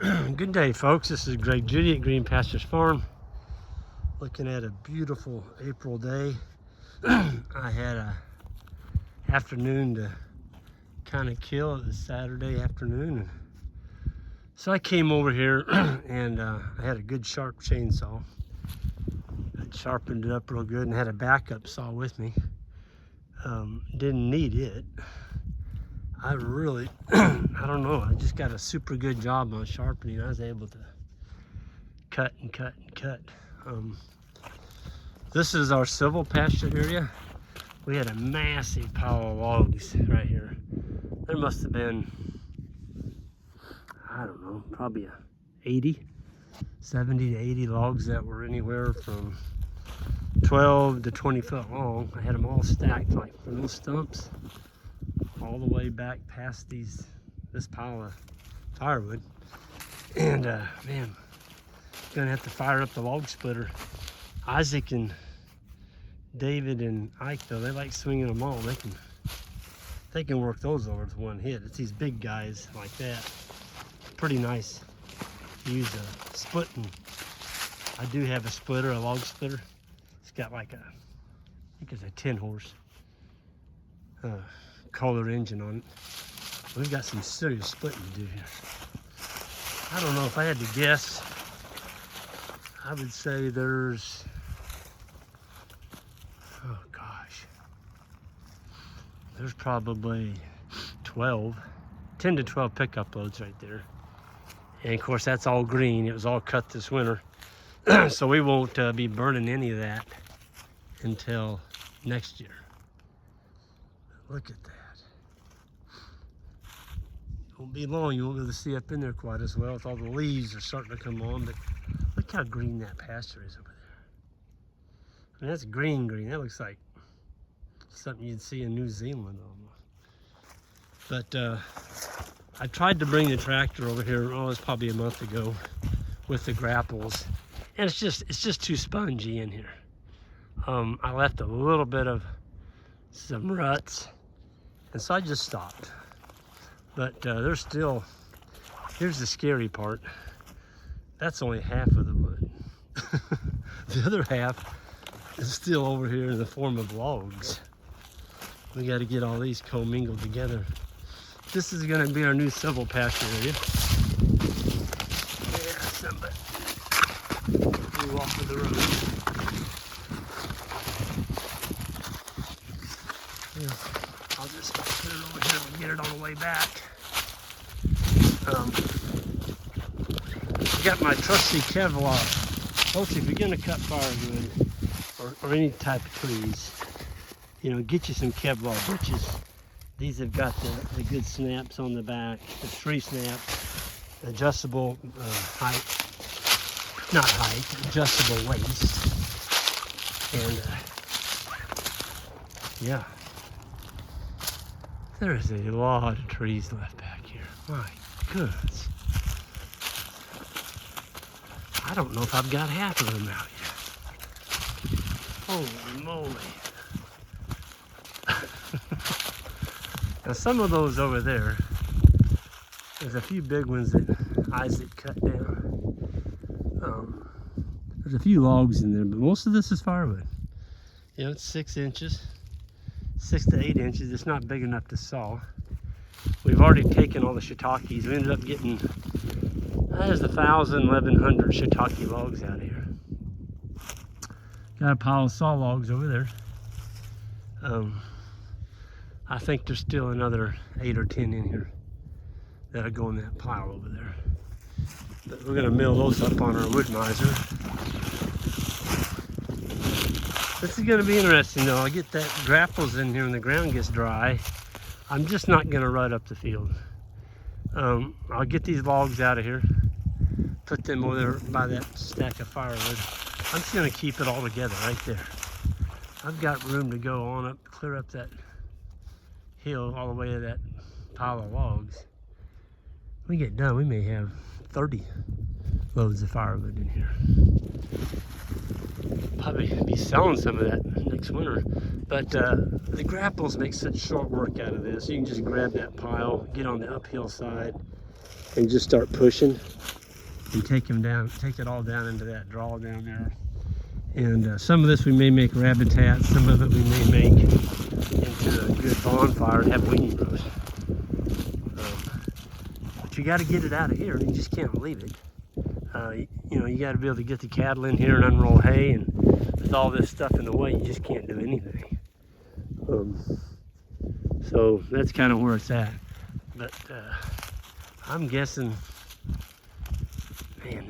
Good day, folks. This is Greg Judy at Green Pastures Farm. Looking at a beautiful April day. I had a afternoon to kind of kill. It was Saturday afternoon. So I came over here and I had a good sharp chainsaw. I sharpened it up real good and had a backup saw with me. Didn't need it. I really, I don't know, I just got a super good job on sharpening. I was able to cut and cut and cut. This is our silvopasture area. We had a massive pile of logs right here. There must have been, I don't know, probably 70 to 80 logs that were anywhere from 12 to 20 foot long. I had them all stacked like little stumps all the way back past this pile of firewood. And man, gonna have to fire up the log splitter. Isaac and David and Ike, though, they like swinging them all. They can work those over with one hit. It's these big guys like that. Pretty nice to use a splitting. I do have a splitter, a log splitter. It's got like I think it's a 10 horse Kohler engine on it. We've got some serious splitting to do here. I don't know, if I had to guess, I would say there's, oh gosh, there's probably 10 to 12 pickup loads right there. And of course that's all green. It was all cut this winter. So we won't be burning any of that until next year. Look at that. Won't be long, you won't be able to see up in there quite as well with all the leaves are starting to come on, but look how green that pasture is over there. I mean, that's green. That looks like something you'd see in New Zealand almost. But I tried to bring the tractor over here, oh, it was probably a month ago, with the grapples, and it's just too spongy in here. I left a little bit of some ruts, and so I just stopped. But there's still, here's the scary part. That's only half of the wood. The other half is still over here in the form of logs. We got to get all these commingled together. This is going to be our new silvopasture area. Yeah, somebody flew off of the road. Yeah, I'll just put it over here and get it on the way back. I got my trusty Kevlar. Folks, if you're going to cut firewood or any type of trees, you know, get you some Kevlar britches. These have got the good snaps on the back, the tree snaps, adjustable adjustable waist. And yeah, there is a lot of trees left back here. My goodness. I don't know if I've got half of them out yet. Holy moly. Now some of those over there, there's a few big ones that Isaac cut down. There's a few logs in there, but most of this is firewood. You know, it's 6 inches, 6 to 8 inches. It's not big enough to saw. We've already taken all the shiitakes. We ended up getting, there's 1,000, 1,100 shiitake logs out of here. Got a pile of saw logs over there. I think there's still another 8 or 10 in here that'll go in that pile over there. But we're gonna mill those up on our wood miser. This is gonna be interesting though. I'll get that grapples in here when the ground gets dry. I'm just not gonna rut up the field. I'll get these logs out of here, put them over there by that stack of firewood. I'm just gonna keep it all together right there. I've got room to go on up, clear up that hill all the way to that pile of logs. When we get done, we may have 30 loads of firewood in here. Probably be selling some of that next winter. But the grapples make such short work out of this. You can just grab that pile, get on the uphill side, and just start pushing and take it all down into that draw down there. And some of this we may make rabbit some of it we may make into a good bonfire and have weaning roast. But you got to get it out of here. You just can't leave it. You know, you got to be able to get the cattle in here and unroll hay, and with all this stuff in the way, you just can't do anything. So that's kind of where it's at. But I'm guessing, man,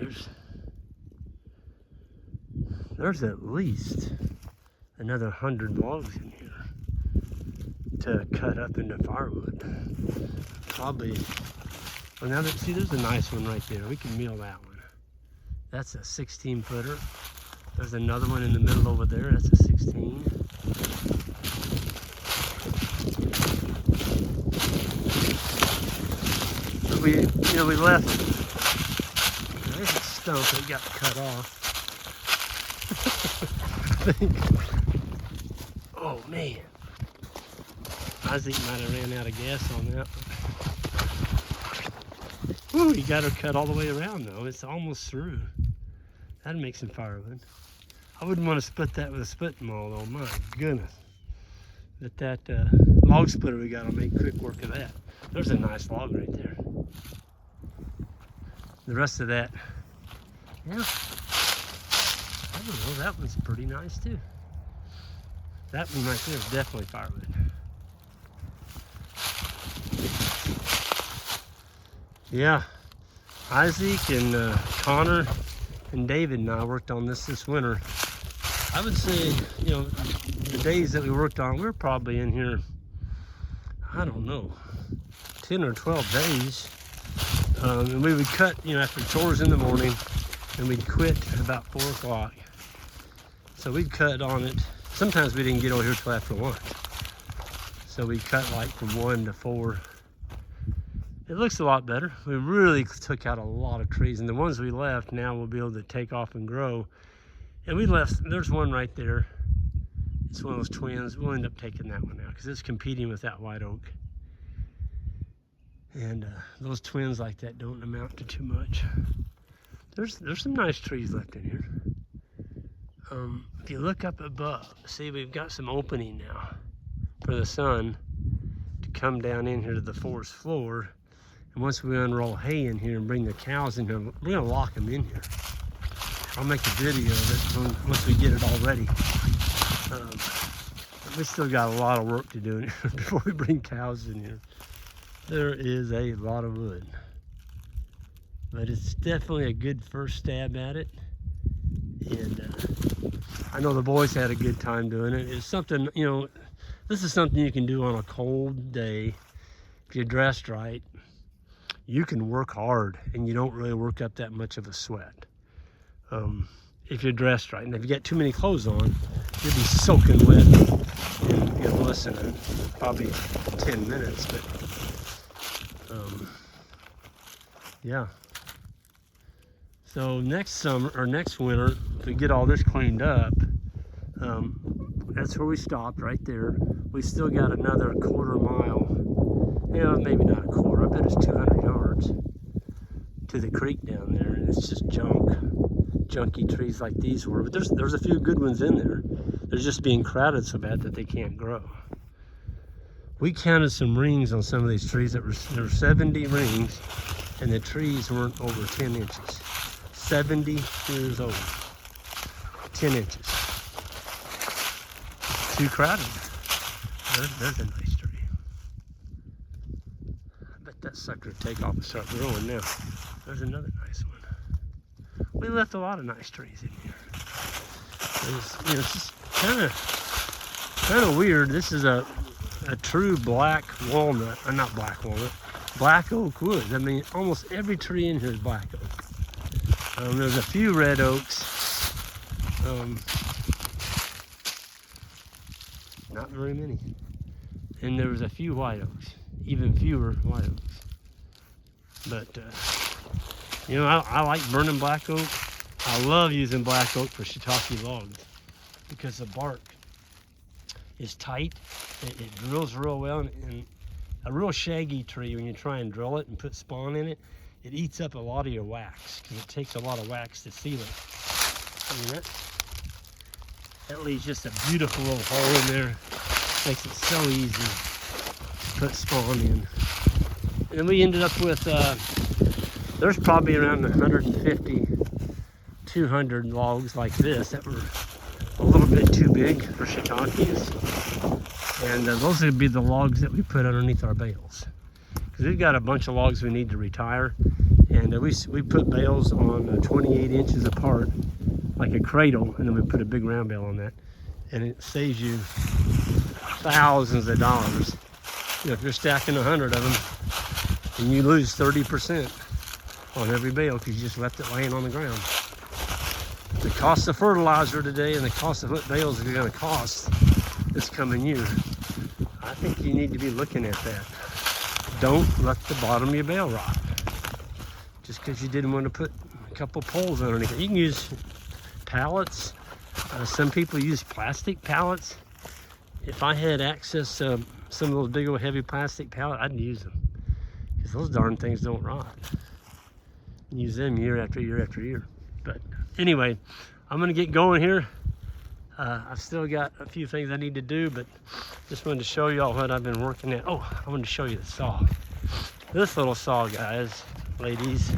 there's at least another 100 logs in here to cut up into firewood. Probably, well, now see, there's a nice one right there. We can meal that one. That's a 16 footer. There's another one in the middle over there. That's a 16. But we left. There's a stump that got cut off. Oh man, Isaac might have ran out of gas on that one. Ooh, you got her cut all the way around though. It's almost through. That'd make some firewood. I wouldn't want to split that with a splitting maul though, my goodness. But that log splitter we got will make quick work of that. There's a nice log right there. The rest of that, yeah, I don't know, that one's pretty nice too. That one right there is definitely firewood. Yeah, Isaac and Connor and David and I worked on this winter. I would say, you know, the days that we worked on, we were probably in here, I don't know, 10 or 12 days. And we would cut, you know, after chores in the morning, and we'd quit at about 4 o'clock. So we'd cut on it. Sometimes we didn't get over here till after lunch. So we cut like from 1 to 4. It looks a lot better. We really took out a lot of trees, and the ones we left now we'll be able to take off and grow. And we left, there's one right there. It's one of those twins. We'll end up taking that one out because it's competing with that white oak. And those twins like that don't amount to too much. There's some nice trees left in here. If you look up above, see we've got some opening now for the sun to come down in here to the forest floor. And once we unroll hay in here and bring the cows in here, we're gonna lock them in here. I'll make a video of it once we get it all ready. We still got a lot of work to do in here before we bring cows in here. There is a lot of wood, but it's definitely a good first stab at it. And I know the boys had a good time doing it. It's something, you know, this is something you can do on a cold day. If you're dressed right, you can work hard and you don't really work up that much of a sweat. If you're dressed right. And if you get too many clothes on, you'll be soaking wet and you'll listen in probably 10 minutes, but yeah. So next summer or next winter, to get all this cleaned up, that's where we stopped right there. We still got another 1/4 mile, you know, maybe not a quarter, I bet it's 200 yards to the creek down there, and it's just junky trees like these were. But there's a few good ones in there. They're just being crowded so bad that they can't grow. We counted some rings on some of these trees. There were 70 rings, and the trees weren't over 10 inches. 70 years old, 10 inches. Too crowded. There's a nice tree. I bet that sucker would take off and start growing now. There's another nice one. We left a lot of nice trees in here. It's just kind of weird. This is a true black walnut, not black walnut, black oak wood. I mean, almost every tree in here is black oak. There's a few red oaks. Not very many. And there was a few white oaks, even fewer white oaks. But, you know, I like burning black oak. I love using black oak for shiitake logs because the bark is tight. It drills real well, and a real shaggy tree, when you try and drill it and put spawn in it, it eats up a lot of your wax because it takes a lot of wax to seal it. I mean, that leaves just a beautiful little hole in there. Makes it so easy to put spawn in. And then we ended up with, there's probably around 150, 200 logs like this that were a little bit too big for shiitakes. And those would be the logs that we put underneath our bales. Because we've got a bunch of logs we need to retire. And we put bales on 28 inches apart, like a cradle, and then we put a big round bale on that. And it saves you thousands of dollars. You know, if you're stacking 100 of them, and you lose 30% on every bale because you just left it laying on the ground. The cost of fertilizer today and the cost of what bales are going to cost this coming year, I think you need to be looking at that. Don't let the bottom of your bale rot just because you didn't want to put a couple poles underneath it. You can use pallets. Some people use plastic pallets. If I had access to some of those big old heavy plastic pallets, I'd use them because those darn things don't rot. Use them year after year after year. But anyway, I'm gonna get going here. I've still got a few things I need to do, but just wanted to show y'all what I've been working at. Oh, I wanted to show you the saw. This little saw, guys, ladies.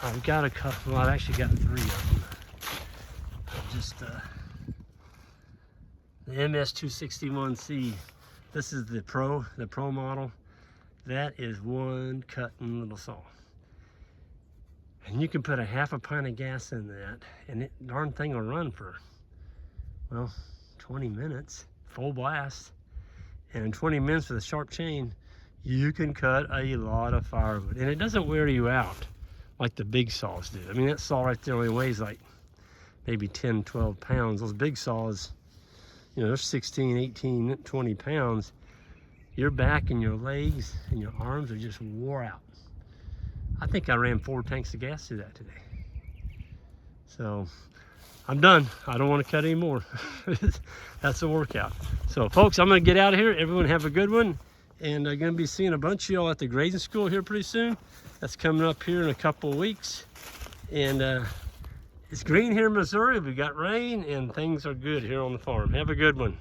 I've got a couple, well, I've actually got 3 of them. Just the MS261C. This is the Pro model. That is one cutting little saw. And you can put a half a pint of gas in that, and it darn thing will run for, well, 20 minutes, full blast. And in 20 minutes with a sharp chain, you can cut a lot of firewood. And it doesn't wear you out like the big saws do. I mean, that saw right there only weighs like maybe 10, 12 pounds. Those big saws, you know, they're 16, 18, 20 pounds. Your back and your legs and your arms are just wore out. I think I ran 4 tanks of gas through that today. So I'm done. I don't want to cut anymore. That's a workout. So folks, I'm going to get out of here. Everyone have a good one. And I'm going to be seeing a bunch of y'all at the grazing school here pretty soon. That's coming up here in a couple of weeks. And it's green here in Missouri. We got rain and things are good here on the farm. Have a good one.